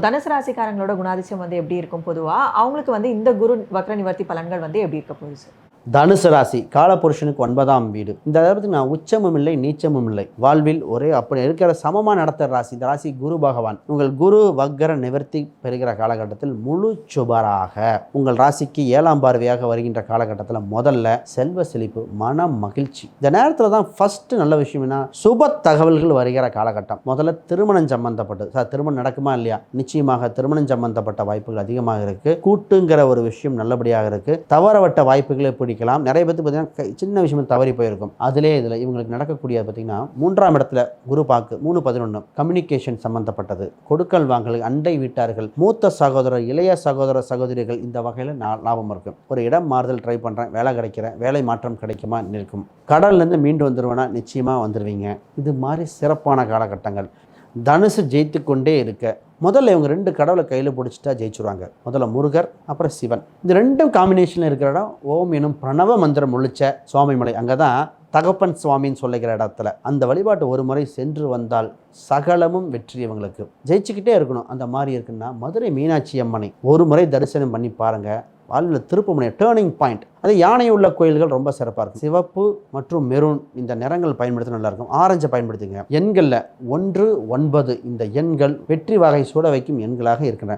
தனுசு ராசிக்காரங்களோட குணாதிசயம் வந்து எப்படி இருக்கும் பொதுவாக, அவங்களுக்கு வந்து இந்த குரு வக்ர நிவர்த்தி பலன்கள் வந்து எப்படி இருக்க போகுது சார்? தனுசு ராசி காலபுருஷனுக்கு 9ஆம் வீடு. இந்த அதாவது நான் உச்சமும் இல்லை நீச்சமும் இல்லை, வாழ்வில் ஒரே அப்படி இருக்கிற சமமாக நடத்துகிற ராசி இந்த ராசி. குரு பகவான் உங்கள் குரு வக்ர நிவர்த்தி பெறுகிற காலகட்டத்தில் முழு சுபராக உங்கள் ராசிக்கு 7ஆம் பார்வையாக வருகின்ற காலகட்டத்தில் முதல்ல செல்வ செழிப்பு, மன மகிழ்ச்சி. இந்த நேரத்தில் தான் ஃபர்ஸ்ட் நல்ல விஷயம் என்ன, சுப தகவல்கள் வருகிற காலகட்டம். முதல்ல திருமணம் சம்பந்தப்பட்டது சார், திருமணம் நடக்குமா இல்லையா? நிச்சயமாக திருமணம் சம்பந்தப்பட்ட வாய்ப்புகள் அதிகமாக இருக்கு. கூட்டுங்கிற ஒரு விஷயம் நல்லபடியாக இருக்கு. தவறவட்ட வாய்ப்புகளை பிடிக்கலாம். நிறைய பேருக்கு பார்த்தீங்கன்னா சின்ன விஷயம் தவறி போயிருக்கும். அதிலே இதில் இவங்களுக்கு நடக்கக்கூடிய பார்த்தீங்கன்னா 3ஆம் இடத்துல குரு பாக்கு 3-11 கம்யூனிகேஷன் சம்பந்தப்பட்டது, கொடுக்கல் வாங்கல், அண்டை வீட்டார்கள், மூத்த சகோதரர், இளைய சகோதர சகோதரிகள், இந்த வகையில் லாபம் இருக்கும். ஒரு இடம் மாறுதல் ட்ரை பண்ணுறேன், வேலை கிடைக்கிறேன், வேலை மாற்றம் கிடைக்குமா நிற்கும். கடல்லேருந்து மீண்டு வந்துடுவேனா நிச்சயமாக வந்துடுவீங்க. இது மாதிரி சிறப்பான காலகட்டங்கள். தனுசு ஜெயித்து கொண்டே இருக்க முதல்ல இவங்க 2 கடவுளை கையில் பிடிச்சிட்டா ஜெயிச்சுருவாங்க. முதல்ல முருகர், அப்புறம் சிவன். இந்த 2ம் காம்பினேஷனில் இருக்கிற இடம் ஓம் எனும் பிரணவ மந்திரம் ஒழிச்ச சுவாமிமலை. அங்கே தான் தகப்பன் சுவாமின்னு சொல்லுகிற இடத்துல அந்த வழிபாட்டு ஒரு முறை சென்று வந்தால் சகலமும் வெற்றி. இவங்களுக்கு ஜெயிச்சுக்கிட்டே இருக்கணும். அந்த மாதிரி இருக்குன்னா மதுரை மீனாட்சி அம்மனை ஒரு முறை தரிசனம் பண்ணி பாருங்க. வாழ்வில் திருப்புமுனை, டேர்னிங் பாயிண்ட். அது யானை உள்ள கோயில்கள் ரொம்ப சிறப்பாக இருக்கும். சிவப்பு மற்றும் மெரூன் இந்த நிறங்கள் பயன்படுத்த நல்லா இருக்கும். ஆரஞ்சை பயன்படுத்துங்க. எண்களில் 1, 9 இந்த எண்கள் வெற்றி வகை சூட வைக்கும் எண்களாக இருக்கின்றன.